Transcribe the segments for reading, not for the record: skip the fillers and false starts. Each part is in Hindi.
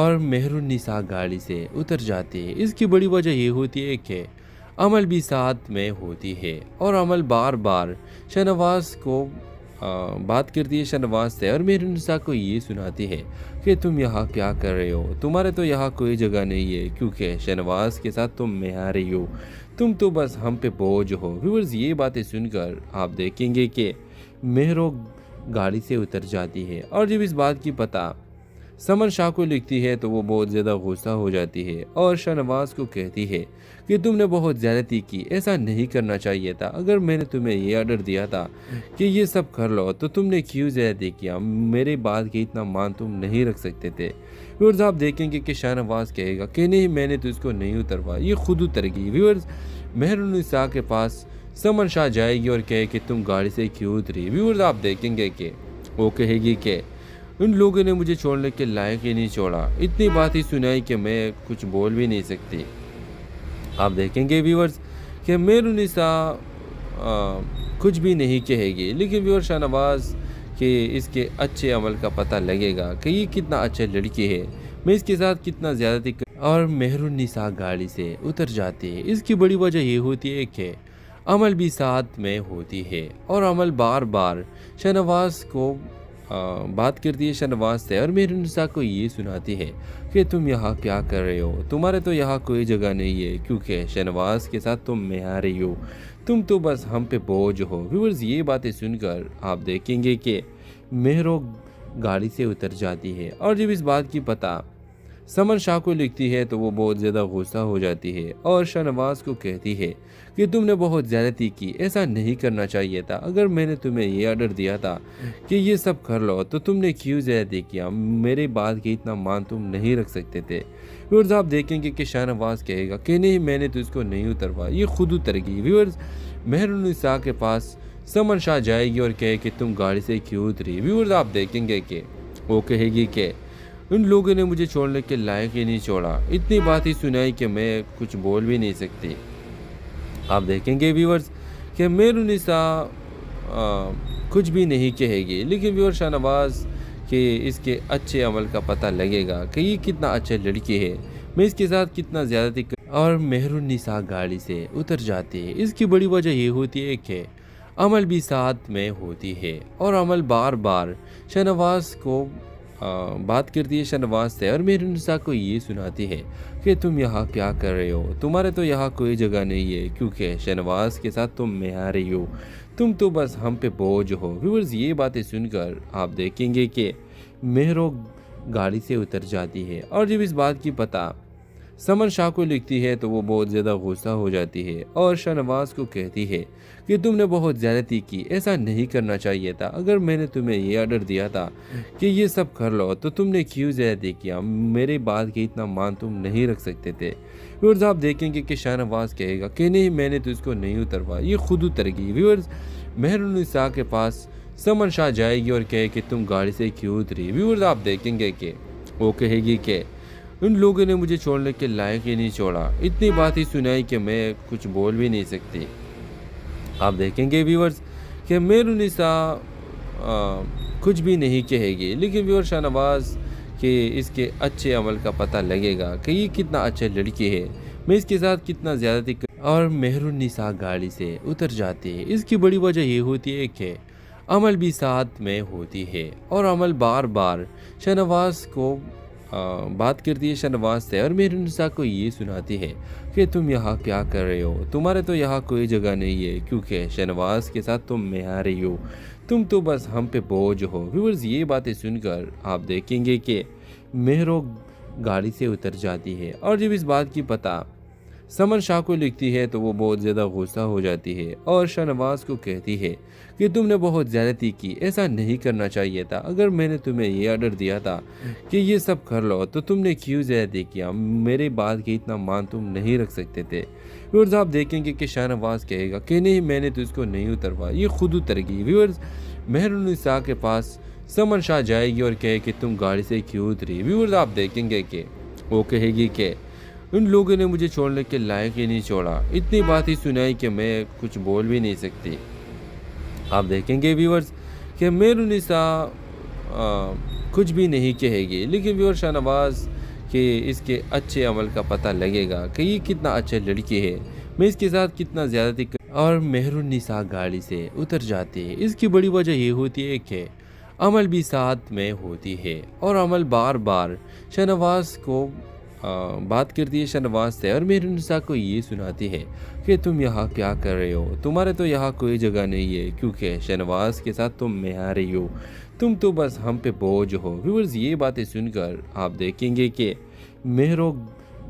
और मेहरुन्निसा गाड़ी से उतर जाती है। इसकी बड़ी वजह ये होती है कि अमल भी साथ में होती है और अमल बार बार शाहनवाज को बात करती है शाहनवाज से और मेहरुन्निसा को ये सुनाती है कि तुम यहाँ क्या कर रहे हो, तुम्हारे तो यहाँ कोई जगह नहीं है क्योंकि शाहनवाज के साथ तुम में आ रही हो, तुम तो बस हम पे बोझ हो। व्यूअर्स, ये बातें सुनकर आप देखेंगे कि मेहरो गाड़ी से उतर जाती है और जब इस बात की पता समन शाह को लिखती है तो वो बहुत ज़्यादा गुस्सा हो जाती है और शाहनवाज को कहती है कि तुमने बहुत ज़्यादती की, ऐसा नहीं करना चाहिए था। अगर मैंने तुम्हें ये ऑर्डर दिया था कि ये सब कर लो तो तुमने क्यों ज़्यादती किया, मेरे बात के इतना मान तुम नहीं रख सकते थे। व्यूअर्स, आप देखेंगे कि शाहनवाज कहेगा कि नहीं, मैंने तो इसको नहीं उतरवा, ये खुद उतर गई। व्यूअर्स, मेहरुन्निसा के पास समन शाह जाएगी और कहे कि तुम गाड़ी से क्यों उतरी। व्यूअर्स, आप देखेंगे कि वो कहेगी कि उन लोगों ने मुझे छोड़ने के लायक ही नहीं छोड़ा, इतनी बात ही सुनाई कि मैं कुछ बोल भी नहीं सकती। आप देखेंगे व्यूअर्स कि मेहरुन्निसा कुछ भी नहीं कहेगी, लेकिन व्यूअर शाहनवाज के इसके अच्छे अमल का पता लगेगा कि ये कितना अच्छा लड़की है, मैं इसके साथ कितना ज़्यादती और मेहरुन्निसा गाड़ी से उतर जाती है। इसकी बड़ी वजह ये होती है कि अमल भी साथ में होती है और अमल बार बार शाहनवाज को बात करती है शाहनवाज से और मेहरुन्निसा को ये सुनाती है कि तुम यहाँ क्या कर रहे हो, तुम्हारे तो यहाँ कोई जगह नहीं है क्योंकि शाहनवाज के साथ तुम में आ रही हो, तुम तो बस हम पे बोझ हो। व्यूअर्स, ये बातें सुनकर आप देखेंगे कि मेहरो गाड़ी से उतर जाती है और जब इस बात की पता समन शाह को लिखती है तो वो बहुत ज़्यादा गुस्सा हो जाती है और शाहनवाज को कहती है कि तुमने बहुत ज़्यादती की, ऐसा नहीं करना चाहिए था। अगर मैंने तुम्हें ये ऑर्डर दिया था कि ये सब कर लो तो तुमने क्यों ज़्यादती किया, मेरे बात के इतना मान तुम नहीं रख सकते थे। व्यूअर्स, आप देखेंगे कि शाहनवाज कहेगा कि नहीं, मैंने तो इसको नहीं उतरवा, ये खुद उतर गई। व्यूअर्स, मेहरुन्निसा के पास समन शाह जाएगी और कहे कि तुम गाड़ी से क्यों उतरी। व्यूअर्स, आप देखेंगे कि वो कहेगी कि उन लोगों ने मुझे छोड़ने के लायक ही नहीं छोड़ा, इतनी बात ही सुनाई कि मैं कुछ बोल भी नहीं सकती। आप देखेंगे व्यूअर्स कि मेहरुन्निसा कुछ भी नहीं कहेगी, लेकिन व्यूअर शाहनवाज के इसके अच्छे अमल का पता लगेगा कि ये कितना अच्छा लड़की है, मैं इसके साथ कितना ज़्यादती और मेहरुन्निसा गाड़ी से उतर जाती है। इसकी बड़ी वजह ये होती है कि अमल भी साथ में होती है और अमल बार बार शाहनवाज को बात करती है शाहनवाज से और मेहरुन्निसा को ये सुनाती है कि तुम यहाँ क्या कर रहे हो, तुम्हारे तो यहाँ कोई जगह नहीं है क्योंकि शाहनवाज के साथ तुम में आ रही हो, तुम तो बस हम पे बोझ हो। व्यूअर्स, ये बातें सुनकर आप देखेंगे कि मेहरो गाड़ी से उतर जाती है और जब इस बात की पता समन शाह को लिखती है तो वो बहुत ज़्यादा गुस्सा हो जाती है और शाहनवाज को कहती है कि तुमने बहुत ज़्यादती की, ऐसा नहीं करना चाहिए था। अगर मैंने तुम्हें ये ऑर्डर दिया था कि ये सब कर लो तो तुमने क्यों ज़्यादती किया, मेरे बात के इतना मान तुम नहीं रख सकते थे। व्यूअर्स, आप देखेंगे कि शाहनवाज कहेगा कि नहीं, मैंने तो इसको नहीं उतरवा, ये खुद उतर गई। व्यूअर्स, मेहरुन्निसा के पास समन शाह जाएगी और कहे कि तुम गाड़ी से क्यों उतरी। व्यूअर्स, आप देखेंगे कि वो कहेगी कि उन लोगों ने मुझे छोड़ने के लायक ही नहीं छोड़ा, इतनी बात ही सुनाई कि मैं कुछ बोल भी नहीं सकती। आप देखेंगे व्यूअर्स कि मेहरुन्निसा कुछ भी नहीं कहेगी, लेकिन व्यूअर शाहनवाज के इसके अच्छे अमल का पता लगेगा कि ये कितना अच्छा लड़की है, मैं इसके साथ कितना ज़्यादती और मेहरुन्निसा गाड़ी से उतर जाती है। इसकी बड़ी वजह ये होती है कि अमल भी साथ में होती है और अमल बार बार शाहनवाज को बात करती है शाहनवाज से और मेहरुन्निसा को ये सुनाती है कि तुम यहाँ क्या कर रहे हो, तुम्हारे तो यहाँ कोई जगह नहीं है क्योंकि शाहनवाज के साथ तुम में आ रही हो, तुम तो बस हम पे बोझ हो। व्यूअर्स, ये बातें सुनकर आप देखेंगे कि मेहरो गाड़ी से उतर जाती है और जब इस बात की पता समन शाह को लिखती है तो वो बहुत ज़्यादा गुस्सा हो जाती है और शाहनवाज को कहती है कि तुमने बहुत ज़्यादती की, ऐसा नहीं करना चाहिए था। अगर मैंने तुम्हें ये ऑर्डर दिया था कि ये सब कर लो तो तुमने क्यों ज़्यादती किया, मेरे बात के इतना मान तुम नहीं रख सकते थे। व्यूअर्स, आप देखेंगे कि शाहनवाज कहेगा कि नहीं, मैंने तो इसको नहीं उतरवा, ये खुद उतर गई। व्यूअर्स, मेहरुन्निसा के पास समन शाह जाएगी और कहे कि तुम गाड़ी से क्यों उतरी। व्यूअर्स, आप देखेंगे कि वो कहेगी कि उन लोगों ने मुझे छोड़ने के लायक ही नहीं छोड़ा, इतनी बात ही सुनाई कि मैं कुछ बोल भी नहीं सकती। आप देखेंगे व्यूअर्स कि मेहरुन्निसा कुछ भी नहीं कहेगी, लेकिन व्यूअर शाहनवाज कि इसके अच्छे अमल का पता लगेगा कि ये कितना अच्छा लड़की है, मैं इसके साथ कितना ज़्यादती और मेहरुन्निसा गाड़ी से उतर जाती है। इसकी बड़ी वजह ये होती है कि अमल भी साथ में होती है और अमल बार बार शाहनवाज को बात करती है शाहनवाज से, और मेहरुन्निसा को ये सुनाती है कि तुम यहाँ क्या कर रहे हो, तुम्हारे तो यहाँ कोई जगह नहीं है, क्योंकि शाहनवाज के साथ तुम में आ रही हो, तुम तो बस हम पे बोझ हो। व्यूअर्स, ये बातें सुनकर आप देखेंगे कि मेहरो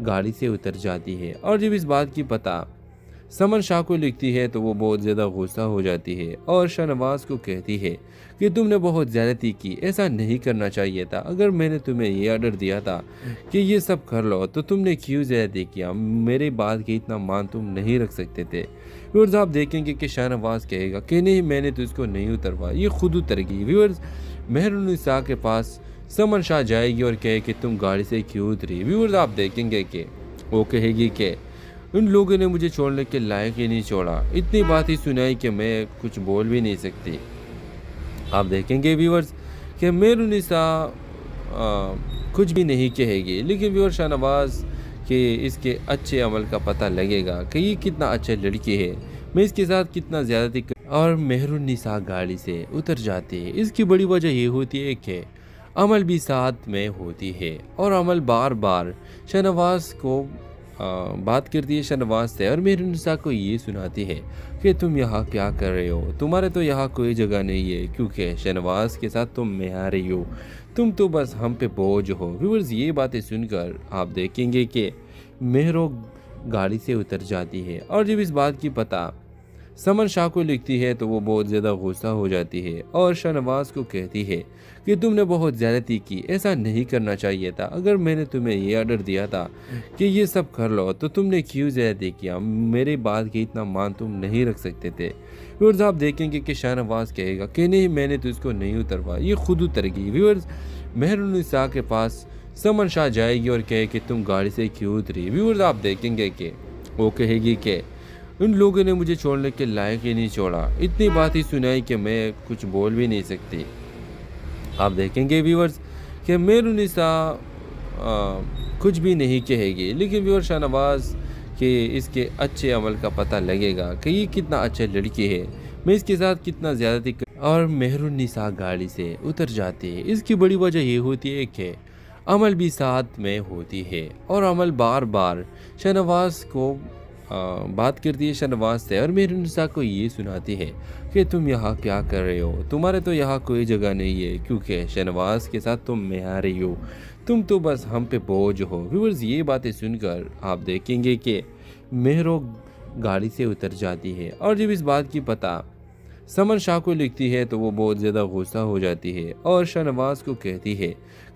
गाड़ी से उतर जाती है, और जब इस बात की पता समन शाह को लिखती है तो वो बहुत ज़्यादा गुस्सा हो जाती है और शाहनवाज को कहती है कि तुमने बहुत ज़्यादती की, ऐसा नहीं करना चाहिए था। अगर मैंने तुम्हें ये ऑर्डर दिया था कि ये सब कर लो तो तुमने क्यों ज़्यादती किया, मेरी बात की इतना मान तुम नहीं रख सकते थे। व्यूअर्स, आप देखेंगे कि शाहनवाज कहेगा कि नहीं, मैंने तो इसको नहीं उतरवा, ये खुद उतर गई। व्यूअर्स, मेहरुन्निसा के पास समन शाह जाएगी और कहे कि तुम गाड़ी से क्यों उतरी। व्यूअर्स, आप देखेंगे कि वो कहेगी कि उन लोगों ने मुझे छोड़ने के लायक ही नहीं छोड़ा, इतनी बात ही सुनाई कि मैं कुछ बोल भी नहीं सकती। आप देखेंगे व्यूअर्स कि मेहरुन्निसा कुछ भी नहीं कहेगी, लेकिन व्यूअर शाहनवाज के इसके अच्छे अमल का पता लगेगा कि ये कितना अच्छा लड़की है, मैं इसके साथ कितना ज़्यादती और मेहरुन्निसा गाड़ी से उतर जाती है। इसकी बड़ी वजह ये होती है कि अमल भी साथ में होती है और अमल बार बार शाहनवाज को बात करती है शाहनवाज से, और मेहरुन्निसा को ये सुनाती है कि तुम यहाँ क्या कर रहे हो, तुम्हारे तो यहाँ कोई जगह नहीं है, क्योंकि शाहनवाज के साथ तुम में आ रही हो, तुम तो बस हम पे बोझ हो। व्यूअर्स, ये बातें सुनकर आप देखेंगे कि मेहरो गाड़ी से उतर जाती है, और जब इस बात की पता समन शाह को लिखती है तो वो बहुत ज़्यादा गुस्सा हो जाती है और शाहनवाज को कहती है कि तुमने बहुत ज़्यादती की, ऐसा नहीं करना चाहिए था। अगर मैंने तुम्हें ये ऑर्डर दिया था कि ये सब कर लो तो तुमने क्यों ज़्यादती किया, मेरी बात की इतना मान तुम नहीं रख सकते थे। व्यूअर्स, आप देखेंगे कि शाहनवाज कहेगा कि नहीं, मैंने तो इसको नहीं उतरवा, ये खुद उतर गई। व्यूअर्स, मेहरुन्निसा के पास समन शाह जाएगी और कहे कि तुम गाड़ी से क्यों उतरी। व्यूअर्स, आप देखेंगे कि वो कहेगी कि उन लोगों ने मुझे छोड़ने के लायक ही नहीं छोड़ा, इतनी बात ही सुनाई कि मैं कुछ बोल भी नहीं सकती। आप देखेंगे व्यूअर्स कि मेहरुन्निसा कुछ भी नहीं कहेगी, लेकिन व्यूअर शाहनवाज के इसके अच्छे अमल का पता लगेगा कि ये कितना अच्छा लड़की है, मैं इसके साथ कितना ज़्यादती और मेहरुन्निसा गाड़ी से उतर जाती है। इसकी बड़ी वजह ये होती है कि अमल भी साथ में होती है और अमल बार बार शाहनवाज को बात करती है शाहनवाज से, और मेहरुन्निसा को ये सुनाती है कि तुम यहाँ क्या कर रहे हो, तुम्हारे तो यहाँ कोई जगह नहीं है, क्योंकि शाहनवाज के साथ तुम में आ रही हो, तुम तो बस हम पे बोझ हो। व्यूअर्स, ये बातें सुनकर आप देखेंगे कि मेहरो गाड़ी से उतर जाती है, और जब इस बात की पता समन शाह को लिखती है तो वो बहुत ज़्यादा गुस्सा हो जाती है और शाहनवाज को कहती है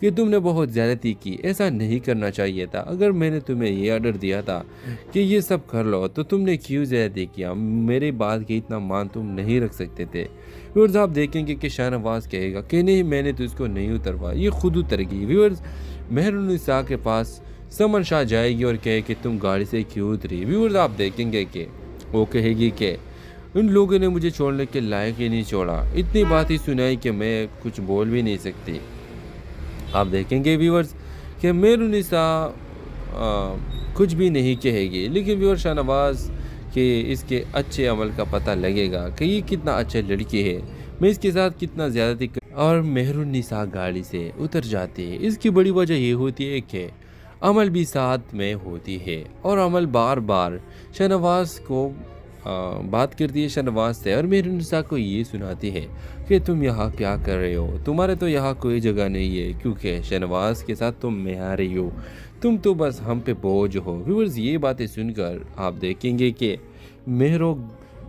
कि तुमने बहुत ज़्यादती की, ऐसा नहीं करना चाहिए था। अगर मैंने तुम्हें ये ऑर्डर दिया था कि ये सब कर लो तो तुमने क्यों ज़्यादती किया, मेरी बात की इतना मान तुम नहीं रख सकते थे। व्यूअर्स, आप देखेंगे कि शाहनवाज कहेगा कि नहीं, मैंने तो इसको नहीं उतरवा, ये खुद उतर गई। व्यूअर्स, मेहरुन्निसा के पास समन शाह जाएगी और कहे कि तुम गाड़ी से क्यों उतरी। व्यूअर्स, आप देखेंगे कि वो कहेगी कि उन लोगों ने मुझे छोड़ने के लायक ही नहीं छोड़ा, इतनी बात ही सुनाई कि मैं कुछ बोल भी नहीं सकती। आप देखेंगे व्यूअर्स कि मेहरुन्निसा कुछ भी नहीं कहेगी, लेकिन व्यूअर शाहनवाज के इसके अच्छे अमल का पता लगेगा कि ये कितना अच्छा लड़की है, मैं इसके साथ कितना ज़्यादती और मेहरुन्निसा गाड़ी से उतर जाती है। इसकी बड़ी वजह ये होती है कि अमल भी साथ में होती है और अमल बार बार शाहनवाज को बात करती है शाहनवाज से, और मेहरुन्निसा को ये सुनाती है कि तुम यहाँ क्या कर रहे हो, तुम्हारे तो यहाँ कोई जगह नहीं है, क्योंकि शाहनवाज के साथ तुम में आ रही हो, तुम तो बस हम पे बोझ हो। व्यूअर्स, ये बातें सुनकर आप देखेंगे कि मेहरो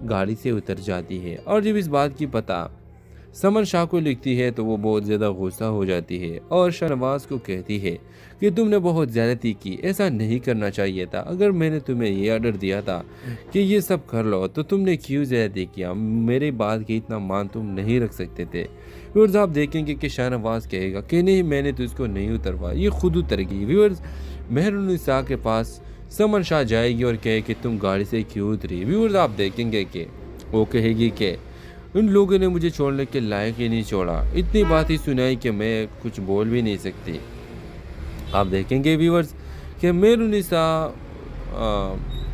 गाड़ी से उतर जाती है, और जब इस बात की पता समन शाह को लिखती है तो वो बहुत ज़्यादा गुस्सा हो जाती है और शाहनवाज को कहती है कि तुमने बहुत ज़्यादती की, ऐसा नहीं करना चाहिए था। अगर मैंने तुम्हें ये ऑर्डर दिया था कि ये सब कर लो तो तुमने क्यों ज़्यादती किया, मेरी बात की इतना मान तुम नहीं रख सकते थे। व्यूअर्स, आप देखेंगे कि शाहनवाज कहेगा कि नहीं, मैंने तो इसको नहीं उतरवा, ये खुद उतर गई। व्यूअर्स, मेहरुन्निसा के पास समन शाह जाएगी और कहे कि तुम गाड़ी से क्यों उतरी। व्यूअर्स, आप देखेंगे कि वो कहेगी कि उन लोगों ने मुझे छोड़ने के लायक ही नहीं छोड़ा, इतनी बात ही सुनाई कि मैं कुछ बोल भी नहीं सकती। आप देखेंगे व्यूअर्स कि मेहरुनिसा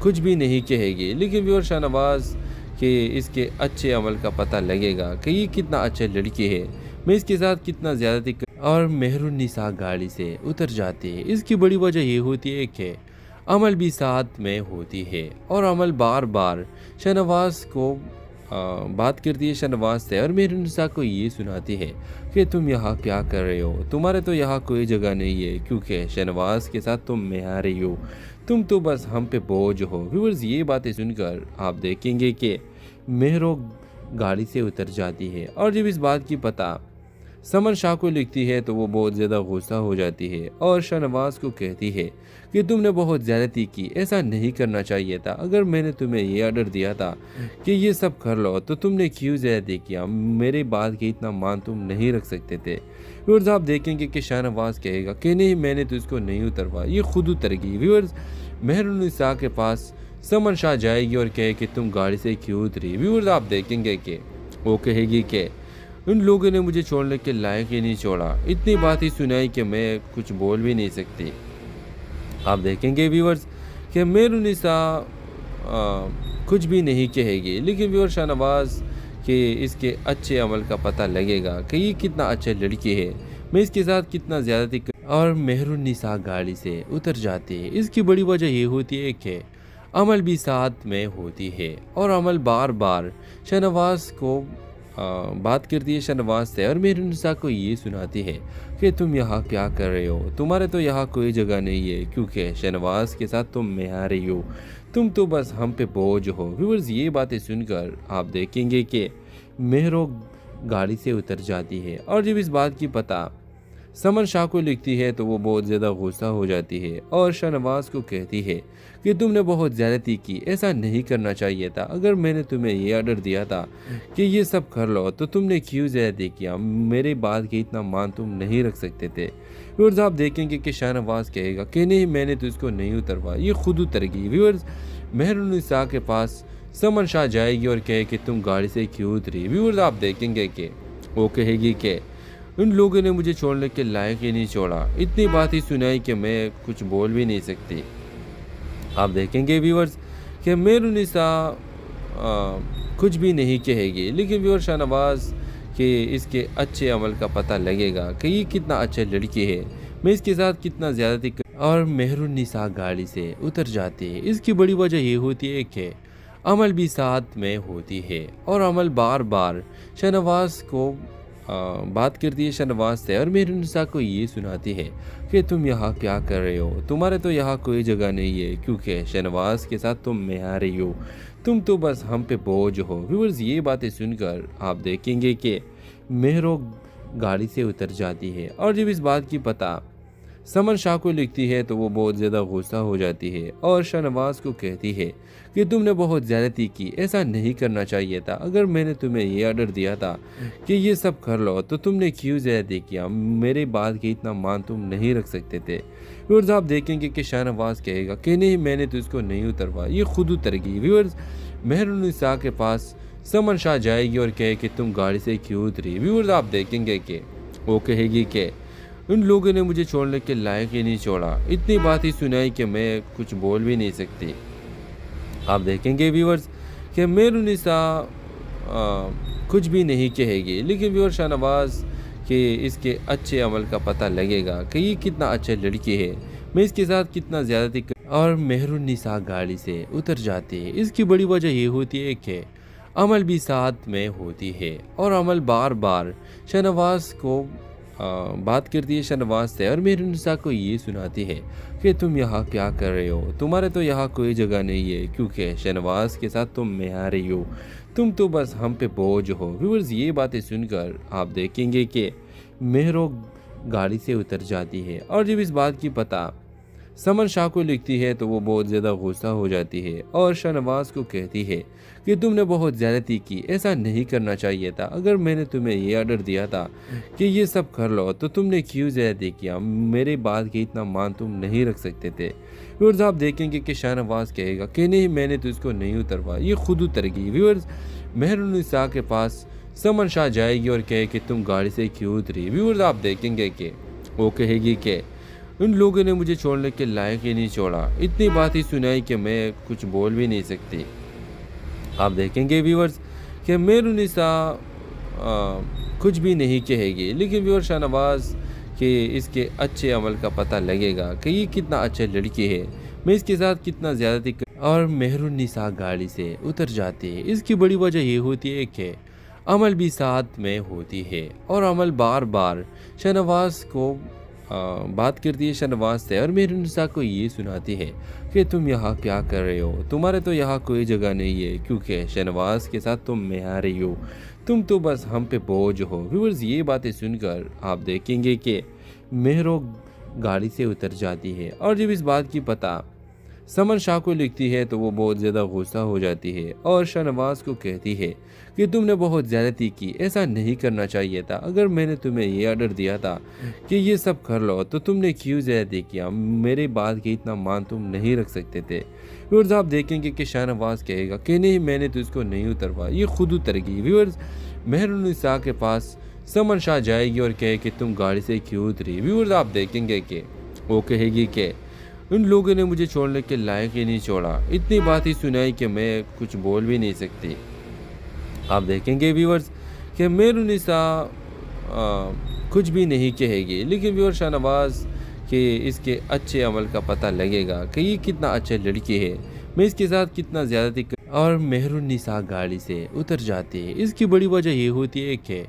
कुछ भी नहीं कहेगी, लेकिन व्यूअर शाहनवाज के इसके अच्छे अमल का पता लगेगा कि ये कितना अच्छा लड़की है, मैं इसके साथ कितना ज़्यादती और मेहरुनिसा गाड़ी से उतर जाती है। इसकी बड़ी वजह ये होती है कि अमल भी साथ में होती है और अमल बार बार शाहनवाज को बात करती है शाहनवाज से, और मेहरुनिसा को ये सुनाती है कि तुम यहाँ क्या कर रहे हो, तुम्हारे तो यहाँ कोई जगह नहीं है, क्योंकि शाहनवाज के साथ तुम में आ रही हो, तुम तो बस हम पे बोझ हो। व्यूअर्स, ये बातें सुनकर आप देखेंगे कि मेहरो गाड़ी से उतर जाती है, और जब इस बात की पता समन शाह को लिखती है तो वो बहुत ज़्यादा गुस्सा हो जाती है और शाहनवाज को कहती है कि तुमने बहुत ज़्यादती की, ऐसा नहीं करना चाहिए था। अगर मैंने तुम्हें ये ऑर्डर दिया था कि ये सब कर लो तो तुमने क्यों ज़्यादती किया, मेरी बात की इतना मान तुम नहीं रख सकते थे। व्यूअर्स, आप देखेंगे कि शाहनवाज कहेगा कि नहीं, मैंने तो इसको नहीं उतरवा, ये खुद उतर गई। व्यूअर्स, मेहरुनिसा के पास समन शाह जाएगी और कहे कि तुम गाड़ी से क्यों उतरी। व्यूअर्स, आप देखेंगे कि वो कहेगी कि उन लोगों ने मुझे छोड़ने के लायक ही नहीं छोड़ा, इतनी बात ही सुनाई कि मैं कुछ बोल भी नहीं सकती। आप देखेंगे व्यूअर्स कि मेहरुनिसा कुछ भी नहीं कहेगी, लेकिन व्यूअर शाहनवाज के इसके अच्छे अमल का पता लगेगा कि ये कितना अच्छा लड़की है, मैं इसके साथ कितना ज़्यादती और मेहरुनिसा गाड़ी से उतर जाती है। इसकी बड़ी वजह ये होती है कि अमल भी साथ में होती है और अमल बार बार शाहनवाज को बात करती है शाहनवाज से, और मेहरुनिसा को ये सुनाती है कि तुम यहाँ क्या कर रहे हो, तुम्हारे तो यहाँ कोई जगह नहीं है, क्योंकि शाहनवाज के साथ तुम में आ रही हो, तुम तो बस हम पे बोझ हो। व्यूअर्स, ये बातें सुनकर आप देखेंगे कि मेहरो गाड़ी से उतर जाती है, और जब इस बात की पता समन शाह को लिखती है तो वो बहुत ज़्यादा गुस्सा हो जाती है और शाहनवाज को कहती है कि तुमने बहुत ज़्यादती की, ऐसा नहीं करना चाहिए था। अगर मैंने तुम्हें ये ऑर्डर दिया था कि ये सब कर लो तो तुमने क्यों ज़्यादती किया, मेरी बात की इतना मान तुम नहीं रख सकते थे। व्यूअर्स, आप देखेंगे कि शाहनवाज कहेगा कि नहीं, मैंने तो इसको नहीं उतरवा, ये खुद उतर गई। व्यूअर्स, मेहरुनिसा के पास समन शाह जाएगी और कहे कि तुम गाड़ी से क्यों उतरी। व्यूअर्स, आप देखेंगे कि वो कहेगी कि उन लोगों ने मुझे छोड़ने के लायक ही नहीं छोड़ा, इतनी बात ही सुनाई कि मैं कुछ बोल भी नहीं सकती। आप देखेंगे व्यूअर्स कि मेहरुनिसा कुछ भी नहीं कहेगी, लेकिन व्यूअर शाहनवाज के इसके अच्छे अमल का पता लगेगा कि ये कितना अच्छा लड़की है, मैं इसके साथ कितना ज़्यादती और मेहरुनिसा गाड़ी से उतर जाती है। इसकी बड़ी वजह ये होती है कि अमल भी साथ में होती है और अमल बार बार शाहनवाज को बात करती है शाहनवाज से, और मेहरुनिसा को ये सुनाती है कि तुम यहाँ क्या कर रहे हो, तुम्हारे तो यहाँ कोई जगह नहीं है, क्योंकि शाहनवाज के साथ तुम में आ रही हो, तुम तो बस हम पे बोझ हो। व्यूअर्स, ये बातें सुनकर आप देखेंगे कि मेहरो गाड़ी से उतर जाती है, और जब इस बात की पता समन शाह को लिखती है तो वो बहुत ज़्यादा गुस्सा हो जाती है और शाहनवाज को कहती है कि तुमने बहुत ज़्यादती की, ऐसा नहीं करना चाहिए था। अगर मैंने तुम्हें ये ऑर्डर दिया था कि ये सब कर लो तो तुमने क्यों ज़्यादती किया, मेरी बात की इतना मान तुम नहीं रख सकते थे। व्यूअर्स, आप देखेंगे कि शाहनवाज कहेगा कि नहीं, मैंने तो इसको नहीं उतरवा, ये खुद उतर गई। व्यूअर्स, मेहरुनिसा के पास समन शाह जाएगी और कहे कि तुम गाड़ी से क्यों उतरी। व्यूअर्स, आप देखेंगे कि वो कहेगी कि उन लोगों ने मुझे छोड़ने के लायक ही नहीं छोड़ा, इतनी बात ही सुनाई कि मैं कुछ बोल भी नहीं सकती। आप देखेंगे व्यूअर्स कि मेहरुनिसा कुछ भी नहीं कहेगी, लेकिन व्यूअर शाहनवाज के इसके अच्छे अमल का पता लगेगा कि ये कितना अच्छा लड़की है, मैं इसके साथ कितना ज़्यादती और मेहरुनिसा गाड़ी से उतर जाती है। इसकी बड़ी वजह ये होती है कि अमल भी साथ में होती है और अमल बार बार शाहनवाज को बात करती है शाहनवाज से, और मेहरुनिसा को ये सुनाती है कि तुम यहाँ क्या कर रहे हो, तुम्हारे तो यहाँ कोई जगह नहीं है, क्योंकि शाहनवाज के साथ तुम में आ रही हो, तुम तो बस हम पे बोझ हो। व्यूअर्स, ये बातें सुनकर आप देखेंगे कि मेहरो गाड़ी से उतर जाती है, और जब इस बात की पता समन शाह को लिखती है तो वो बहुत ज़्यादा गुस्सा हो जाती है और शाहनवाज को कहती है कि तुमने बहुत ज़्यादती की, ऐसा नहीं करना चाहिए था। अगर मैंने तुम्हें ये ऑर्डर दिया था कि ये सब कर लो तो तुमने क्यों ज़्यादती किया, मेरी बात की इतना मान तुम नहीं रख सकते थे। व्यूअर्स, आप देखेंगे कि शाहनवाज कहेगा कि नहीं, मैंने तो इसको नहीं उतरवा, ये खुद उतर गई। व्यूअर्स, मेहरुनिसा के पास समन शाह जाएगी और कहे कि तुम गाड़ी से क्यों उतरी। व्यूअर्स, आप देखेंगे कि वो कहेगी कि उन लोगों ने मुझे छोड़ने के लायक ही नहीं छोड़ा। इतनी बात ही सुनाई कि मैं कुछ बोल भी नहीं सकती। आप देखेंगे व्यूअर्स कि मेहरुनिसा कुछ भी नहीं कहेगी, लेकिन व्यूअर शाहनवाज के इसके अच्छे अमल का पता लगेगा कि ये कितना अच्छा लड़की है, मैं इसके साथ कितना ज़्यादती और मेहरुनिसा गाड़ी से उतर जाती है। इसकी बड़ी वजह ये होती है कि अमल भी साथ में होती है और अमल बार बार शाहनवाज को बात करती है शाहनवाज से, और मेहरुनिसा को ये सुनाती है कि तुम यहाँ क्या कर रहे हो, तुम्हारे तो यहाँ कोई जगह नहीं है, क्योंकि शाहनवाज के साथ तुम में आ रही हो, तुम तो बस हम पे बोझ हो। व्यूअर्स, ये बातें सुनकर आप देखेंगे कि मेहरो गाड़ी से उतर जाती है, और जब इस बात की पता समन शाह को लिखती है तो वो बहुत ज़्यादा गुस्सा हो जाती है और शाहनवाज को कहती है कि तुमने बहुत ज़्यादती की, ऐसा नहीं करना चाहिए था। अगर मैंने तुम्हें ये ऑर्डर दिया था कि ये सब कर लो तो तुमने क्यों ज़्यादती किया, मेरे बात की इतना मान तुम नहीं रख सकते थे। व्यूअर्स, आप देखेंगे कि शाहनवाज कहेगा कि नहीं, मैंने तो इसको नहीं उतरवा, ये खुद उतर गई। व्यूअर्स, मेहरुनिसा के पास समन शाह जाएगी और कहे कि तुम गाड़ी से क्यों उतरी। व्यूअर्स, आप देखेंगे कि वो कहेगी कि उन लोगों ने मुझे छोड़ने के लायक ही नहीं छोड़ा। इतनी बात ही सुनाई कि मैं कुछ बोल भी नहीं सकती। आप देखेंगे व्यूअर्स कि मेहरुनिसा कुछ भी नहीं कहेगी, लेकिन व्यूअर शाहनवाज के इसके अच्छे अमल का पता लगेगा कि ये कितना अच्छा लड़की है, मैं इसके साथ कितना ज़्यादती और मेहरुनिसा गाड़ी से उतर जाती है। इसकी बड़ी वजह ये होती है कि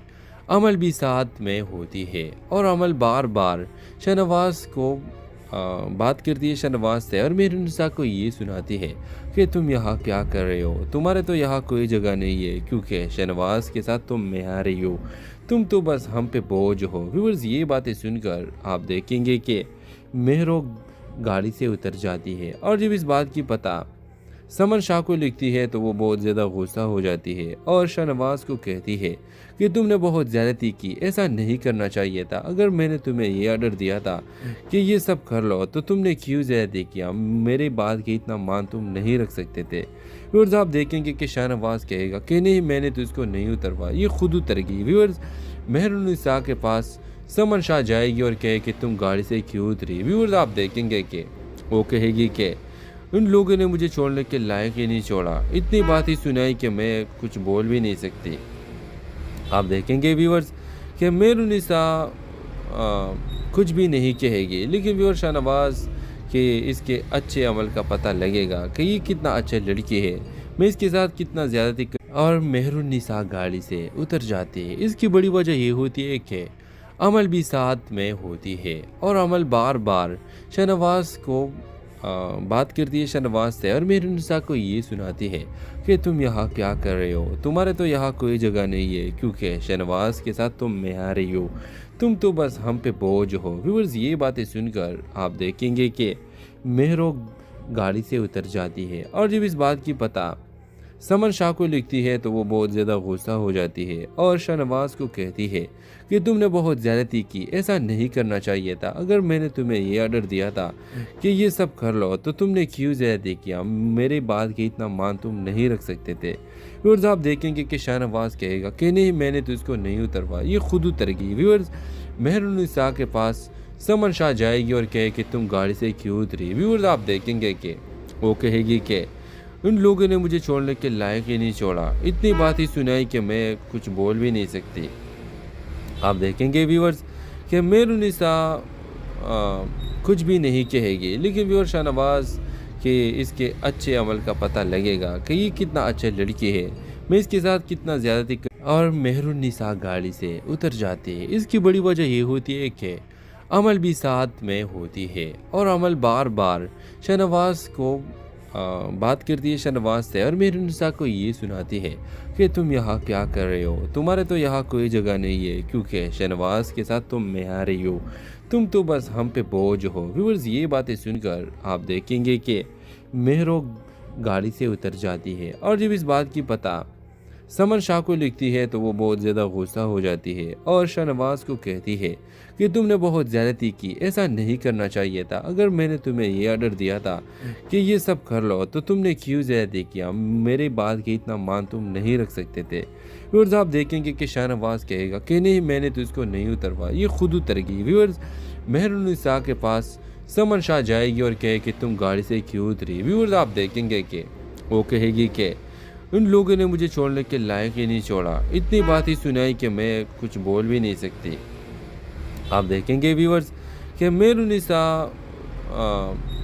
अमल भी साथ में होती है और अमल बार बार शाहनवाज को बात करती है शाहनवाज से, और मेहरुनिसा को ये सुनाती है कि तुम यहाँ क्या कर रहे हो, तुम्हारे तो यहाँ कोई जगह नहीं है, क्योंकि शाहनवाज के साथ तुम में आ रही हो, तुम तो बस हम पे बोझ हो। व्यूअर्स, ये बातें सुनकर आप देखेंगे कि मेहरो गाड़ी से उतर जाती है, और जब इस बात की पता समन शाह को लिखती है तो वो बहुत ज़्यादा गुस्सा हो जाती है और शाहनवाज को कहती है कि तुमने बहुत ज़्यादती की, ऐसा नहीं करना चाहिए था। अगर मैंने तुम्हें ये ऑर्डर दिया था कि ये सब कर लो तो तुमने क्यों ज़्यादती किया, मेरे बात की इतना मान तुम नहीं रख सकते थे। व्यूअर्स, आप देखेंगे कि शाहनवाज कहेगा कि नहीं, मैंने तो इसको नहीं उतरवा, ये खुद उतर गई। व्यूअर्स, मेहरुनिसा के पास समन शाह जाएगी और कहे कि तुम गाड़ी से क्यों उतरी। व्यूअर्स, आप देखेंगे कि वो कहेगी कि उन लोगों ने मुझे छोड़ने के लायक ही नहीं छोड़ा। इतनी बात ही सुनाई कि मैं कुछ बोल भी नहीं सकती। आप देखेंगे व्यूअर्स कि मेहरुनिसा कुछ भी नहीं कहेगी, लेकिन व्यूअर शाहनवाज के इसके अच्छे अमल का पता लगेगा कि ये कितना अच्छा लड़की है, मैं इसके साथ कितना ज़्यादती और मेहरुनिसा गाड़ी से उतर जाती है। इसकी बड़ी वजह ये होती है कि अमल भी साथ में होती है और अमल बार बार शाहनवाज को बात करती है शाहनवाज से, और मेहरुनिसा को ये सुनाती है कि तुम यहाँ क्या कर रहे हो, तुम्हारे तो यहाँ कोई जगह नहीं है, क्योंकि शाहनवाज के साथ तुम में आ रही हो, तुम तो बस हम पे बोझ हो। व्यूअर्स, ये बातें सुनकर आप देखेंगे कि मेहरो गाड़ी से उतर जाती है, और जब इस बात की पता समन शाह को लिखती है तो वो बहुत ज़्यादा गुस्सा हो जाती है और शाहनवाज को कहती है कि तुमने बहुत ज़्यादती की, ऐसा नहीं करना चाहिए था। अगर मैंने तुम्हें ये ऑर्डर दिया था कि ये सब कर लो तो तुमने क्यों ज़्यादती किया, मेरे बात की इतना मान तुम नहीं रख सकते थे। व्यूअर्स, आप देखेंगे कि शाहनवाज कहेगा कि नहीं, मैंने तो इसको नहीं उतरवा, ये खुद उतर गई। व्यूअर्स, मेहरुनिसा के पास समन शाह जाएगी और कहे कि तुम गाड़ी से क्यों उतरी। व्यूअर्स, आप देखेंगे कि वो कहेगी कि उन लोगों ने मुझे छोड़ने के लायक ही नहीं छोड़ा। इतनी बात ही सुनाई कि मैं कुछ बोल भी नहीं सकती। आप देखेंगे व्यूअर्स कि मेहरुनिसा कुछ भी नहीं कहेगी, लेकिन व्यूअर शाहनवाज के इसके अच्छे अमल का पता लगेगा कि ये कितना अच्छा लड़की है, मैं इसके साथ कितना ज़्यादती और मेहरुनिसा गाड़ी से उतर जाती है। इसकी बड़ी वजह ये होती है कि अमल भी साथ में होती है और अमल बार बार शाहनवाज को बात करती है शाहनवाज से, और मेहरुनिसा को ये सुनाती है कि तुम यहाँ क्या कर रहे हो, तुम्हारे तो यहाँ कोई जगह नहीं है, क्योंकि शाहनवाज के साथ तुम में आ रही हो, तुम तो बस हम पे बोझ हो। व्यूअर्स, ये बातें सुनकर आप देखेंगे कि मेहरो गाड़ी से उतर जाती है, और जब इस बात की पता समन शाह को लिखती है तो वो बहुत ज़्यादा गुस्सा हो जाती है और शाहनवाज को कहती है कि तुमने बहुत ज़्यादती की, ऐसा नहीं करना चाहिए था। अगर मैंने तुम्हें ये ऑर्डर दिया था कि ये सब कर लो तो तुमने क्यों ज़्यादती किया, मेरे बात की इतना मान तुम नहीं रख सकते थे। व्यूअर्स, आप देखेंगे कि शाहनवाज कहेगा कि नहीं, मैंने तो इसको नहीं उतरवा, ये खुद उतर गई। व्यूअर्स, मेहरुनिसा के पास समन शाह जाएगी और कहे कि तुम गाड़ी से क्यों उतरी। व्यूअर्स आप देखेंगे कि वो कहेगी कि उन लोगों ने मुझे छोड़ने के लायक ही नहीं छोड़ा, इतनी बात ही सुनाई कि मैं कुछ बोल भी नहीं सकती। आप देखेंगे व्यूअर्स कि मेहरुनिसा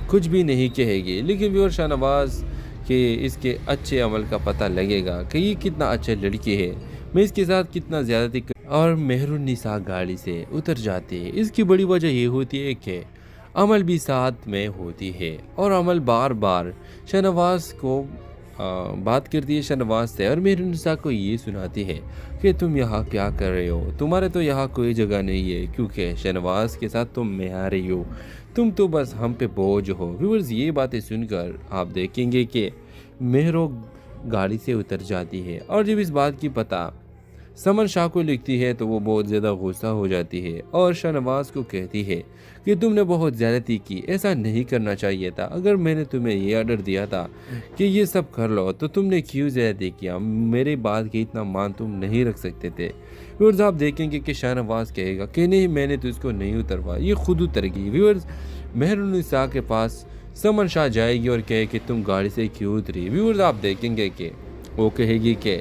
कुछ भी नहीं कहेगी, लेकिन व्यूअर शाहनवाज के इसके अच्छे अमल का पता लगेगा कि ये कितना अच्छा लड़की है, मैं इसके साथ कितना ज़्यादती और मेहरुनिसा गाड़ी से उतर जाती है। इसकी बड़ी वजह ये होती है कि अमल भी साथ में होती है और अमल बार बार शाहनवाज को बात करती है शाहनवाज से, और मेहरुनिसा को ये सुनाती है कि तुम यहाँ क्या कर रहे हो, तुम्हारे तो यहाँ कोई जगह नहीं है, क्योंकि शाहनवाज के साथ तुम में आ रही हो, तुम तो बस हम पे बोझ हो। व्यूअर्स ये बातें सुनकर आप देखेंगे कि मेहरो गाड़ी से उतर जाती है, और जब इस बात की पता समन शाह को लिखती है तो वो बहुत ज़्यादा गुस्सा हो जाती है और शाहनवाज को कहती है कि तुमने बहुत ज़्यादती की, ऐसा नहीं करना चाहिए था। अगर मैंने तुम्हें ये ऑर्डर दिया था कि ये सब कर लो तो तुमने क्यों ज़्यादती किया, मेरे बात की इतना मान तुम नहीं रख सकते थे। व्यूअर्स आप देखेंगे कि शाहनवाज कहेगा कि नहीं, मैंने तो इसको नहीं उतरवा, ये खुद उतर गई। व्यूअर्स मेहरुनिसा के पास समन शाह जाएगी और कहे कि तुम गाड़ी से क्यों उतरी। व्यूअर्स आप देखेंगे कि वो कहेगी कि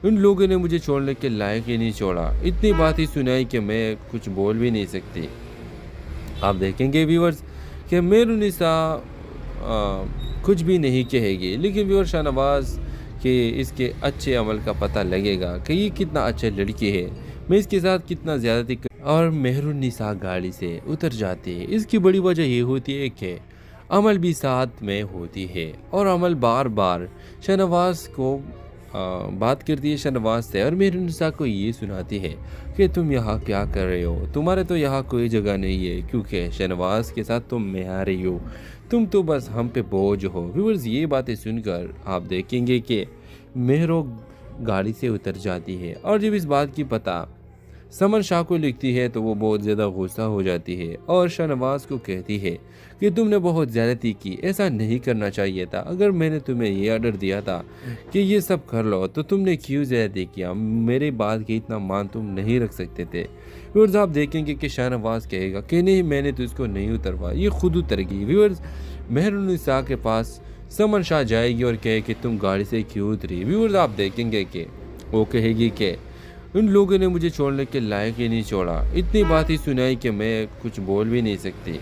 उन लोगों ने मुझे छोड़ने के लायक ही नहीं छोड़ा, इतनी बात ही सुनाई कि मैं कुछ बोल भी नहीं सकती। आप देखेंगे व्यूअर्स कि मेहरुनिसा कुछ भी नहीं कहेगी, लेकिन व्यूअर शाहनवाज के इसके अच्छे अमल का पता लगेगा कि ये कितना अच्छा लड़की है, मैं इसके साथ कितना ज़्यादती और मेहरुनिसा गाड़ी से उतर जाती है। इसकी बड़ी वजह ये होती है कि अमल भी साथ में होती है और अमल बार बार शाहनवाज को बात करती है शाहनवाज से, और मेहरुनिसा को ये सुनाती है कि तुम यहाँ क्या कर रहे हो, तुम्हारे तो यहाँ कोई जगह नहीं है, क्योंकि शाहनवाज के साथ तुम में आ रही हो, तुम तो बस हम पे बोझ हो। व्यूअर्स ये बातें सुनकर आप देखेंगे कि मेहरो गाड़ी से उतर जाती है, और जब इस बात की पता समन शाह को लिखती है तो वो बहुत ज़्यादा गुस्सा हो जाती है और शाहनवाज को कहती है कि तुमने बहुत ज़्यादती की, ऐसा नहीं करना चाहिए था। अगर मैंने तुम्हें ये ऑर्डर दिया था कि ये सब कर लो तो तुमने क्यों ज़्यादती किया, मेरे बात की इतना मान तुम नहीं रख सकते थे। व्यूअर्स आप देखेंगे कि शाहनवाज कहेगा कि नहीं, मैंने तो इसको नहीं उतरवा, ये खुद उतर गई। व्यूअर्स मेहरुनिसा के पास समन शाह जाएगी और कहे कि तुम गाड़ी से क्यों उतरी। व्यूअर्स आप देखेंगे कि वो कहेगी कि उन लोगों ने मुझे छोड़ने के लायक ही नहीं छोड़ा, इतनी बात ही सुनाई कि मैं कुछ बोल भी नहीं सकती।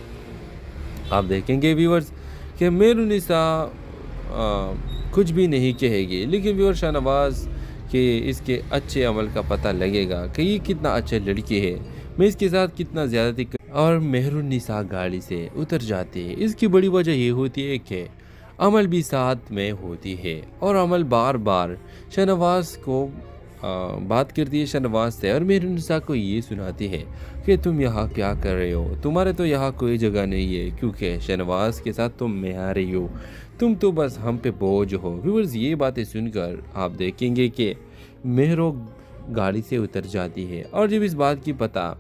आप देखेंगे व्यूअर्स कि मेहरुनिसा कुछ भी नहीं कहेगी, लेकिन व्यूअर शाहनवाज के इसके अच्छे अमल का पता लगेगा कि ये कितना अच्छा लड़की है, मैं इसके साथ कितना ज़्यादती और मेहरुनिसा गाड़ी से उतर जाती है। इसकी बड़ी वजह ये होती है कि अमल भी साथ में होती है और अमल बार बार शाहनवाज को बात करती है शाहनवाज से, और मेहरुनिसा को ये सुनाती है कि तुम यहाँ क्या कर रहे हो, तुम्हारे तो यहाँ कोई जगह नहीं है, क्योंकि शाहनवाज के साथ तुम में आ रही हो, तुम तो बस हम पे बोझ हो। व्यूअर्स ये बातें सुनकर आप देखेंगे कि मेहरो गाड़ी से उतर जाती है, और जब इस बात की पता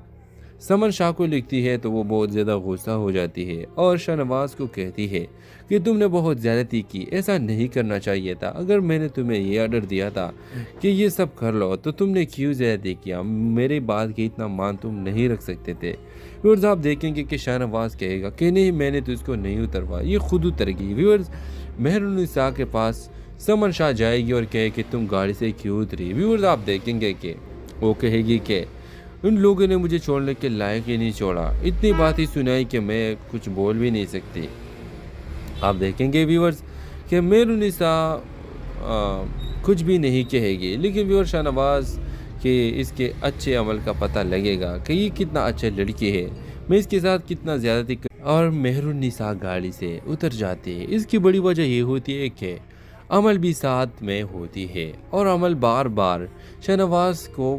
समन शाह को लिखती है तो वो बहुत ज़्यादा गुस्सा हो जाती है और शाहनवाज को कहती है कि तुमने बहुत ज़्यादती की, ऐसा नहीं करना चाहिए था। अगर मैंने तुम्हें ये ऑर्डर दिया था कि ये सब कर लो तो तुमने क्यों ज़्यादती किया, मेरे बात की इतना मान तुम नहीं रख सकते थे। व्यूअर्स आप देखेंगे कि शाहनवाज कहेगा कि नहीं, मैंने तो इसको नहीं उतरवा, ये खुद उतर गई। व्यूअर्स मेहरुनिसा के पास समन शाह जाएगी और कहे कि तुम गाड़ी से क्यों उतरी। व्यूअर्स आप देखेंगे कि वो कहेगी कि उन लोगों ने मुझे छोड़ने के लायक ही नहीं छोड़ा, इतनी बात ही सुनाई कि मैं कुछ बोल भी नहीं सकती। आप देखेंगे व्यूअर्स कि मेहरुनिसा कुछ भी नहीं कहेगी, लेकिन व्यूअर शाहनवाज के इसके अच्छे अमल का पता लगेगा कि ये कितना अच्छा लड़की है, मैं इसके साथ कितना ज़्यादती और मेहरुनिसा गाड़ी से उतर जाती है। इसकी बड़ी वजह ये होती है कि अमल भी साथ में होती है और अमल बार बार शाहनवाज को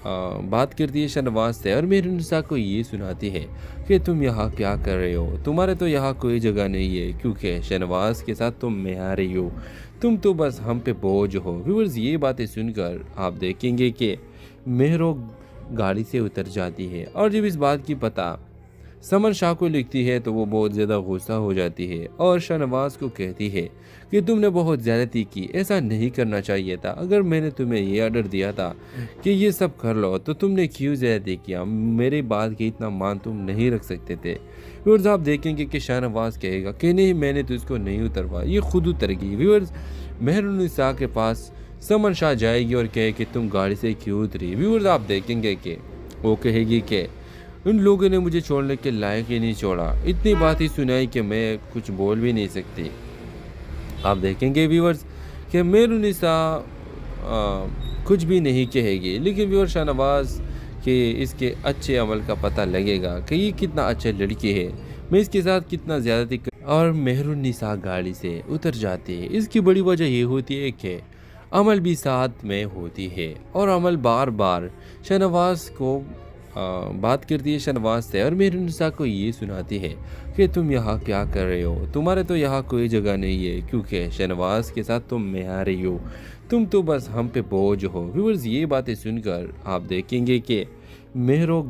बात करती है शाहनवाज से, और मेहरुनिसा को ये सुनाती है कि तुम यहाँ क्या कर रहे हो, तुम्हारे तो यहाँ कोई जगह नहीं है, क्योंकि शाहनवाज के साथ तुम में आ रही हो, तुम तो बस हम पे बोझ हो। व्यूअर्स ये बातें सुनकर आप देखेंगे कि मेहरो गाड़ी से उतर जाती है, और जब इस बात की पता समन शाह को लिखती है तो वो बहुत ज़्यादा गुस्सा हो जाती है और शाहनवाज को कहती है कि तुमने बहुत ज़्यादती की, ऐसा नहीं करना चाहिए था। अगर मैंने तुम्हें ये ऑर्डर दिया था कि ये सब कर लो तो तुमने क्यों ज़्यादती किया, मेरी बात की इतना मान तुम नहीं रख सकते थे। व्यूअर्स आप देखेंगे कि शाहनवाज कहेगा कि नहीं, मैंने तो इसको नहीं उतरवा, ये खुद उतर गई। व्यूअर्स मेहरुन्निसा के पास समन शाह जाएगी और कहे कि तुम गाड़ी से क्यों उतरी। व्यूअर्स आप देखेंगे कि वो कहेगी कि उन लोगों ने मुझे छोड़ने के लायक ही नहीं छोड़ा, इतनी बात ही सुनाई कि मैं कुछ बोल भी नहीं सकती। आप देखेंगे व्यूअर्स कि मेहरुन्निसा कुछ भी नहीं कहेगी, लेकिन व्यूअर शाहनवाज कि इसके अच्छे अमल का पता लगेगा कि ये कितना अच्छा लड़की है, मैं इसके साथ कितना ज़्यादती और मेहरुन्निसा गाड़ी से उतर जाती है। इसकी बड़ी वजह ये होती है कि अमल भी साथ में होती है और अमल बार बार शाहनवाज को बात करती है शाहनवाज से और मेहरुन्निसा को ये सुनाती है कि तुम यहाँ क्या कर रहे हो, तुम्हारे तो यहाँ कोई जगह नहीं है, क्योंकि शाहनवाज के साथ तुम में आ रही हो, तुम तो बस हम पे बोझ हो। व्यूअर्स ये बातें सुनकर आप देखेंगे कि मेहरो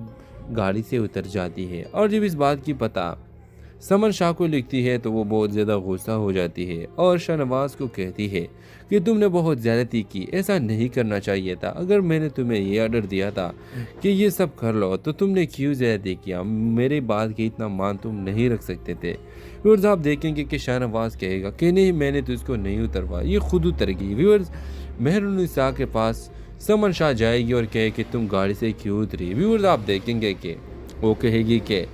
गाड़ी से उतर जाती है और जब इस बात की पता समन शाह को लिखती है तो वो बहुत ज़्यादा गुस्सा हो जाती है और शाहनवाज को कहती है कि तुमने बहुत ज़्यादती की, ऐसा नहीं करना चाहिए था। अगर मैंने तुम्हें ये ऑर्डर दिया था कि ये सब कर लो तो तुमने क्यों ज़्यादती किया, मेरी बात की इतना मान तुम नहीं रख सकते थे। व्यूअर्स आप देखेंगे कि शाहनवाज कहेगा कि नहीं, मैंने तो इसको नहीं उतरवा, ये खुद उतर गई। व्यूअर्स मेहरुन्निसा के पास समन शाह जाएगी और कहे कि तुम गाड़ी से क्यों उतरी। व्यूअर्स आप देखेंगे कि वो कहेगी कि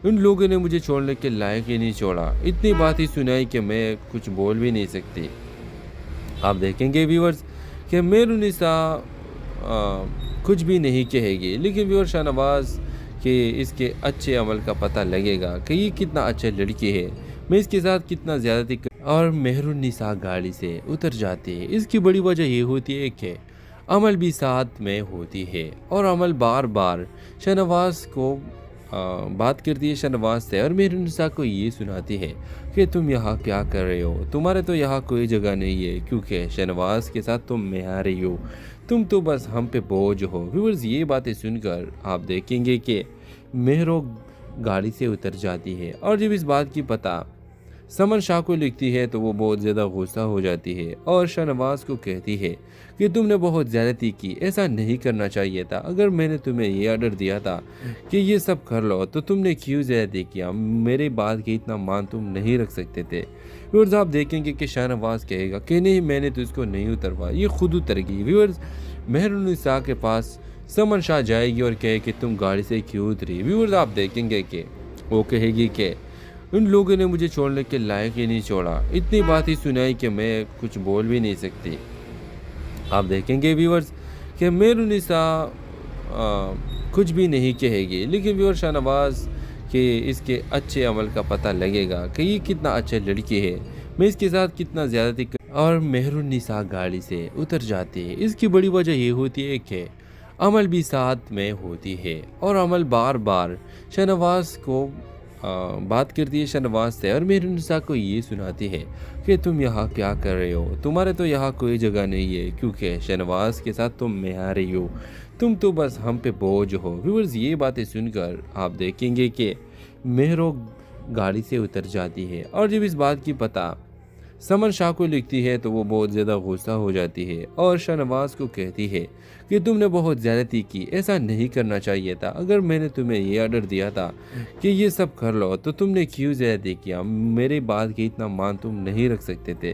उन लोगों ने मुझे छोड़ने के लायक ही नहीं छोड़ा, इतनी बात ही सुनाई कि मैं कुछ बोल भी नहीं सकती। आप देखेंगे व्यूअर्स कि मेहरुन्निसा कुछ भी नहीं कहेगी, लेकिन व्यूअर शाहनवाज कि इसके अच्छे अमल का पता लगेगा कि ये कितना अच्छा लड़की है, मैं इसके साथ कितना ज़्यादती और मेहरुन्निसा गाड़ी से उतर जाती है। इसकी बड़ी वजह ये होती है कि अमल भी साथ में होती है और अमल बार बार शाहनवाज को बात करती है शाहनवाज से और मेहरुन्निसा को ये सुनाती है कि तुम यहाँ क्या कर रहे हो, तुम्हारे तो यहाँ कोई जगह नहीं है, क्योंकि शाहनवाज के साथ तुम में आ रही हो, तुम तो बस हम पे बोझ हो। व्यूअर्स ये बातें सुनकर आप देखेंगे कि मेहरो गाड़ी से उतर जाती है और जब इस बात की पता समन शाह को लिखती है तो वो बहुत ज़्यादा गुस्सा हो जाती है और शाहनवाज को कहती है कि तुमने बहुत ज़्यादती की, ऐसा नहीं करना चाहिए था। अगर मैंने तुम्हें ये ऑर्डर दिया था कि ये सब कर लो तो तुमने क्यों ज़्यादती किया, मेरी बात की इतना मान तुम नहीं रख सकते थे। व्यूअर्स आप देखेंगे कि शाहनवाज कहेगा कि नहीं, मैंने तो इसको नहीं उतरवा, ये खुद उतर गई। व्यूअर्स मेहरुन्निसा के पास समन शाह जाएगी और कहे कि तुम गाड़ी से क्यों उतरी। व्यूअर्स आप देखेंगे कि वो कहेगी कि उन लोगों ने मुझे छोड़ने के लायक ही नहीं छोड़ा, इतनी बात ही सुनाई कि मैं कुछ बोल भी नहीं सकती। आप देखेंगे व्यूअर्स कि मेहरुन्निसा कुछ भी नहीं कहेगी, लेकिन व्यूअर शाहनवाज कि इसके अच्छे अमल का पता लगेगा कि ये कितना अच्छा लड़की है, मैं इसके साथ कितना ज़्यादती और मेहरुन्निसा गाड़ी से उतर जाती है। इसकी बड़ी वजह ये होती है कि अमल भी साथ में होती है और अमल बार बार शाहनवाज को बात करती है शाहनवाज से और मेहरुन्निसा को ये सुनाती है कि तुम यहाँ क्या कर रहे हो, तुम्हारे तो यहाँ कोई जगह नहीं है, क्योंकि शाहनवाज के साथ तुम में आ रही हो, तुम तो बस हम पे बोझ हो। व्यूअर्स ये बातें सुनकर आप देखेंगे कि मेहरो गाड़ी से उतर जाती है और जब इस बात की पता समन शाह को लिखती है तो वो बहुत ज़्यादा गुस्सा हो जाती है और शाहनवाज को कहती है कि तुमने बहुत ज़्यादती की, ऐसा नहीं करना चाहिए था। अगर मैंने तुम्हें ये ऑर्डर दिया था कि ये सब कर लो तो तुमने क्यों ज़्यादती किया, मेरी बात की इतना मान तुम नहीं रख सकते थे।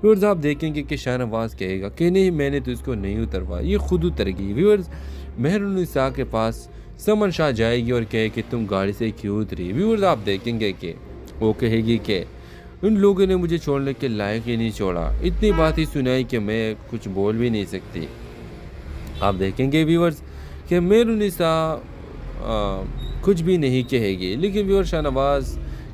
व्यूअर्स आप देखेंगे कि शाहनवाज कहेगा कि नहीं, मैंने तो इसको नहीं उतरवा, ये खुद उतर गई। व्यूअर्स मेहरुन्निसा के पास समन शाह जाएगी और कहे कि तुम गाड़ी से क्यों उतरी। व्यूअर्स आप देखेंगे कि वो कहेगी कि उन लोगों ने मुझे छोड़ने के लायक ही नहीं छोड़ा, इतनी बात ही सुनाई कि मैं कुछ बोल भी नहीं सकती। आप देखेंगे व्यूअर्स कि मेहरुन्निसा कुछ भी नहीं कहेगी, लेकिन व्यूअर शाहनवाज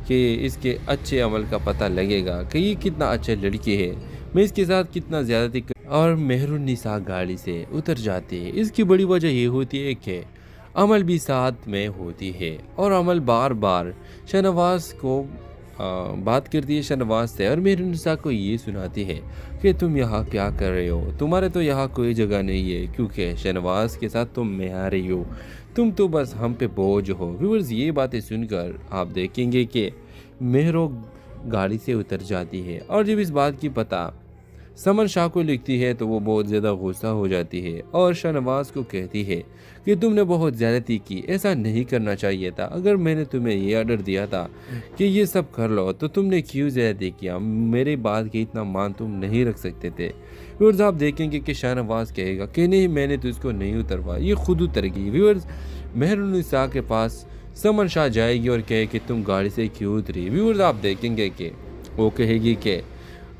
कि इसके अच्छे अमल का पता लगेगा कि ये कितना अच्छा लड़की है, मैं इसके साथ कितना ज़्यादती और मेहरुन्निसा गाड़ी से उतर जाती है। इसकी बड़ी वजह ये होती है कि अमल भी साथ में होती है और अमल बार बार शाहनवाज को बात करती है शाहनवाज से और मेहरुनिसा को ये सुनाती है कि तुम यहाँ क्या कर रहे हो, तुम्हारे तो यहाँ कोई जगह नहीं है, क्योंकि शाहनवाज के साथ तुम में आ रही हो, तुम तो बस हम पे बोझ हो। व्यूअर्स, ये बातें सुनकर आप देखेंगे कि मेहरो गाड़ी से उतर जाती है और जब इस बात की पता समन शाह को लिखती है तो वो बहुत ज़्यादा गुस्सा हो जाती है और शाहनवाज को कहती है कि तुमने बहुत ज़्यादती की, ऐसा नहीं करना चाहिए था। अगर मैंने तुम्हें ये ऑर्डर दिया था कि ये सब कर लो तो तुमने क्यों ज़्यादती किया, मेरी बात की इतना मान तुम नहीं रख सकते थे। व्यूअर्स, आप देखेंगे कि शाहनवाज कहेगा कि नहीं, मैंने तो इसको नहीं उतरवा, ये खुद उतर गई। व्यूअर्स, मेहरुनिसा के पास समन शाह जाएगी और कहे कि तुम गाड़ी से क्यों उतरी। व्यूअर्स, आप देखेंगे कि वो कहेगी कि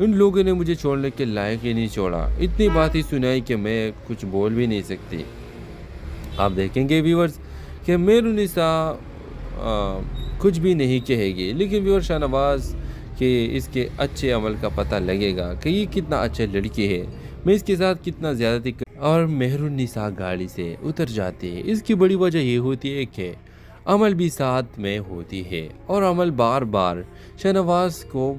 उन लोगों ने मुझे छोड़ने के लायक ही नहीं छोड़ा, इतनी बात ही सुनाई कि मैं कुछ बोल भी नहीं सकती। आप देखेंगे व्यूअर्स कि मेहरुनिसा कुछ भी नहीं कहेगी, लेकिन व्यूअर शाहनवाज के इसके अच्छे अमल का पता लगेगा कि ये कितना अच्छा लड़की है, मैं इसके साथ कितना ज़्यादती और मेहरुनिसा गाड़ी से उतर जाती है। इसकी बड़ी वजह ये होती है कि अमल भी साथ में होती है और अमल बार बार शाहनवाज को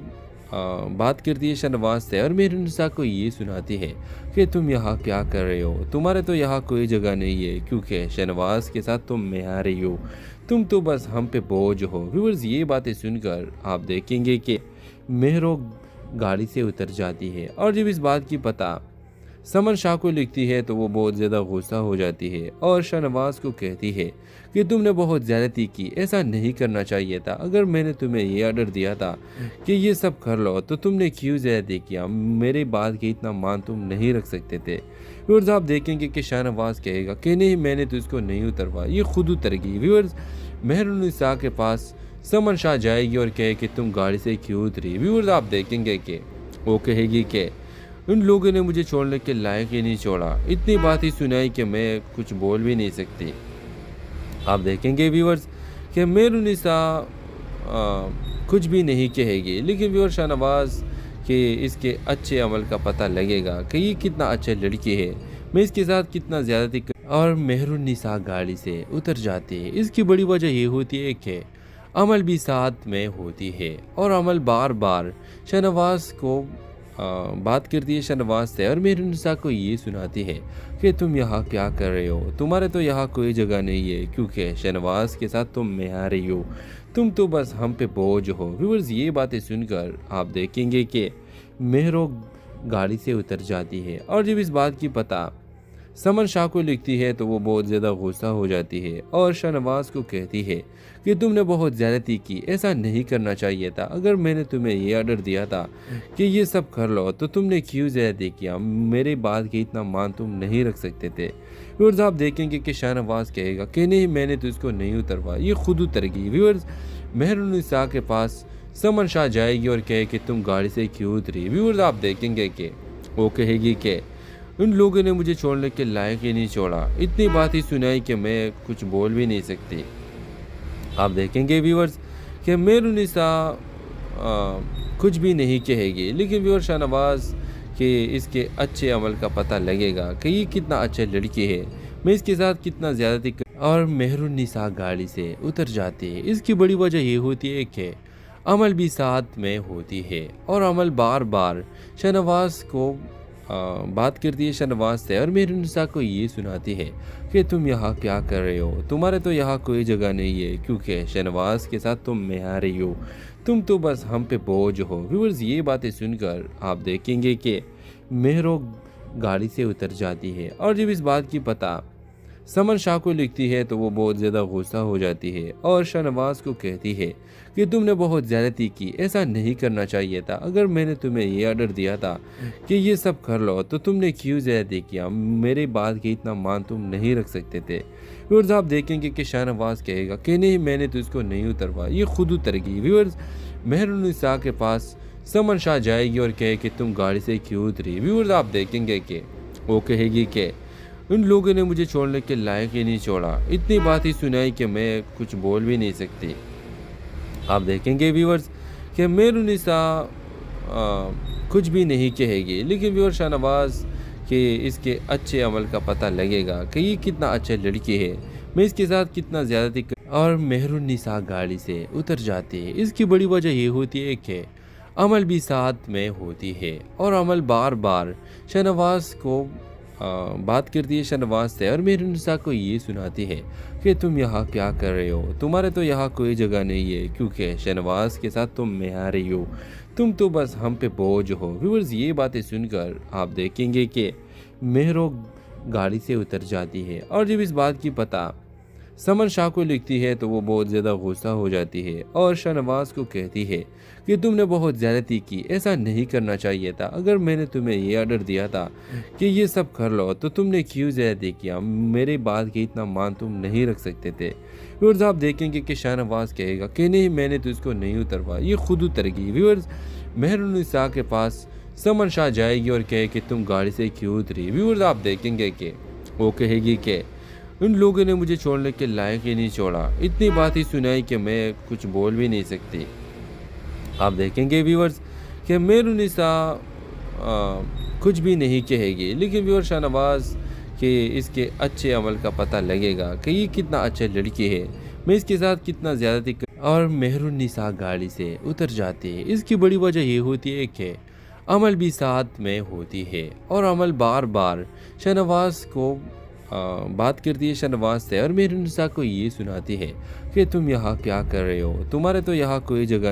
बात करती है शाहनवाज से और मेहरुनिसा को ये सुनाती है कि तुम यहाँ क्या कर रहे हो, तुम्हारे तो यहाँ कोई जगह नहीं है, क्योंकि शाहनवाज के साथ तुम में आ रही हो, तुम तो बस हम पे बोझ हो। व्यूअर्स, ये बातें सुनकर आप देखेंगे कि मेहरो गाड़ी से उतर जाती है और जब इस बात की पता समन शाह को लिखती है तो वो बहुत ज़्यादा गुस्सा हो जाती है और शाहनवाज को कहती है कि तुमने बहुत ज़्यादती की, ऐसा नहीं करना चाहिए था। अगर मैंने तुम्हें ये ऑर्डर दिया था कि ये सब कर लो तो तुमने क्यों ज़्यादती किया, मेरी बात की इतना मान तुम नहीं रख सकते थे। व्यूअर्स, आप देखेंगे कि शाहनवाज कहेगा कि नहीं, मैंने तो इसको नहीं उतरवा, ये खुद उतर गई। व्यूअर्स, मेहरुनिसा के पास समन शाह जाएगी और कहे कि तुम गाड़ी से क्यों उतरी। व्यूअर्स, आप देखेंगे कि वो कहेगी कि उन लोगों ने मुझे छोड़ने के लायक ही नहीं छोड़ा, इतनी बात ही सुनाई कि मैं कुछ बोल भी नहीं सकती। आप देखेंगे व्यूअर्स कि मेहरुनिसा कुछ भी नहीं कहेगी, लेकिन व्यूअर शाहनवाज के इसके अच्छे अमल का पता लगेगा कि ये कितना अच्छा लड़की है, मैं इसके साथ कितना ज़्यादती और मेहरुनिसा गाड़ी से उतर जाती है। इसकी बड़ी वजह ये होती है कि अमल भी साथ में होती है और अमल बार बार शाहनवाज को बात करती है शाहनवाज से और मेहरुनिसा को ये सुनाती है कि तुम यहाँ क्या कर रहे हो, तुम्हारे तो यहाँ कोई जगह नहीं है, क्योंकि शाहनवाज के साथ तुम में आ रही हो, तुम तो बस हम पे बोझ हो। व्यूअर्स, ये बातें सुनकर आप देखेंगे कि मेहरो गाड़ी से उतर जाती है और जब इस बात की पता समन शाह को लिखती है तो वो बहुत ज़्यादा गुस्सा हो जाती है और शाहनवाज को कहती है कि तुमने बहुत ज़्यादती की, ऐसा नहीं करना चाहिए था। अगर मैंने तुम्हें ये ऑर्डर दिया था कि ये सब कर लो तो तुमने क्यों ज़्यादती किया, मेरी बात की इतना मान तुम नहीं रख सकते थे। व्यूअर्स, आप देखेंगे कि शाहनवाज कहेगा कि नहीं, मैंने तो इसको नहीं उतरवा, ये खुद उतर गई। व्यूअर्स, मेहरुनिसा के पास समन शाह जाएगी और कहे कि तुम गाड़ी से क्यों उतरी। व्यूअर्स, आप देखेंगे कि वो कहेगी कि उन लोगों ने मुझे छोड़ने के लायक ही नहीं छोड़ा, इतनी बात ही सुनाई कि मैं कुछ बोल भी नहीं सकती। आप देखेंगे व्यूअर्स कि मेहरुनिसा कुछ भी नहीं कहेगी, लेकिन व्यूअर शाहनवाज के इसके अच्छे अमल का पता लगेगा कि ये कितना अच्छा लड़की है, मैं इसके साथ कितना ज़्यादती और मेहरुनिसा गाड़ी से उतर जाती है। इसकी बड़ी वजह ये होती है कि अमल भी साथ में होती है और अमल बार बार शाहनवाज को बात करती है शाहनवाज से और मेहरुनिसा को ये सुनाती है कि तुम यहाँ क्या कर रहे हो, तुम्हारे तो यहाँ कोई जगह नहीं है, क्योंकि शाहनवाज के साथ तुम में आ रही हो, तुम तो बस हम पे बोझ हो। व्यूअर्स, ये बातें सुनकर आप देखेंगे कि मेहरो गाड़ी से उतर जाती है और जब इस बात की पता समन शाह को लिखती है तो वो बहुत ज़्यादा गुस्सा हो जाती है और शाहनवाज को कहती है कि तुमने बहुत ज़्यादती की, ऐसा नहीं करना चाहिए था। अगर मैंने तुम्हें ये ऑर्डर दिया था कि ये सब कर लो तो तुमने क्यों ज़्यादती किया, मेरी बात की इतना मान तुम नहीं रख सकते थे। व्यूअर्स, आप देखेंगे कि शाहनवाज कहेगा कि नहीं, मैंने तो इसको नहीं उतरवा, ये खुद उतर गई। व्यूअर्स, मेहरुनिसा के पास समन शाह जाएगी और कहे कि तुम गाड़ी से क्यों उतरी। व्यूअर्स, आप देखेंगे कि वो कहेगी कि उन लोगों ने मुझे छोड़ने के लायक ही नहीं छोड़ा, इतनी बात ही सुनाई कि मैं कुछ बोल भी नहीं सकती। आप देखेंगे व्यूअर्स कि मेहरुनिसा कुछ भी नहीं कहेगी, लेकिन व्यूअर शाहनवाज के इसके अच्छे अमल का पता लगेगा कि ये कितना अच्छा लड़की है, मैं इसके साथ कितना ज़्यादती और मेहरुन्निसा गाड़ी से उतर जाती है। इसकी बड़ी वजह ये होती है कि अमल भी साथ में होती है और अमल बार बार शाहनवाज को बात करती है शाहनवाज से, और मेहरुन्निसा को ये सुनाती है कि तुम यहाँ क्या कर रहे हो, तुम्हारे तो यहाँ कोई जगह नहीं है, क्योंकि शाहनवाज के साथ तुम में आ रही हो, तुम तो बस हम पे बोझ हो। व्यूअर्स, ये बातें सुनकर आप देखेंगे कि मेहरो गाड़ी से उतर जाती है, और जब इस बात की पता समन शाह को लिखती है तो वो बहुत ज़्यादा गुस्सा हो जाती है और शाहनवाज को कहती है कि तुमने बहुत ज़्यादती की, ऐसा नहीं करना चाहिए था। अगर मैंने तुम्हें ये ऑर्डर दिया था कि ये सब कर लो तो तुमने क्यों ज़्यादती किया, मेरी बात की इतना मान तुम नहीं रख सकते थे। व्यूअर्स, आप देखेंगे कि शाहनवाज कहेगा कि नहीं, मैंने तो इसको नहीं उतरवा, ये खुद उतर गई। व्यूअर्स, मेहरुन्निसा के पास समन शाह जाएगी और कहे कि तुम गाड़ी से क्यों उतरी। व्यूअर्स, आप देखेंगे कि वो कहेगी कि उन लोगों ने मुझे छोड़ने के लायक ही नहीं छोड़ा, इतनी बात ही सुनाई कि मैं कुछ बोल भी नहीं सकती। आप देखेंगे व्यूअर्स कि मेहरुन्निसा कुछ भी नहीं कहेगी, लेकिन व्यूअर शाहनवाज के इसके अच्छे अमल का पता लगेगा कि ये कितना अच्छा लड़की है, मैं इसके साथ कितना ज़्यादती और मेहरुन्निसा गाड़ी से उतर जाती है। इसकी बड़ी वजह ये होती है कि अमल भी साथ में होती है और अमल बार बार शाहनवाज को बात करती है शाहनवाज से, और मेहरुन्निसा को ये सुनाती है कि तुम यहाँ क्या कर रहे हो, तुम्हारे तो यहाँ कोई जगह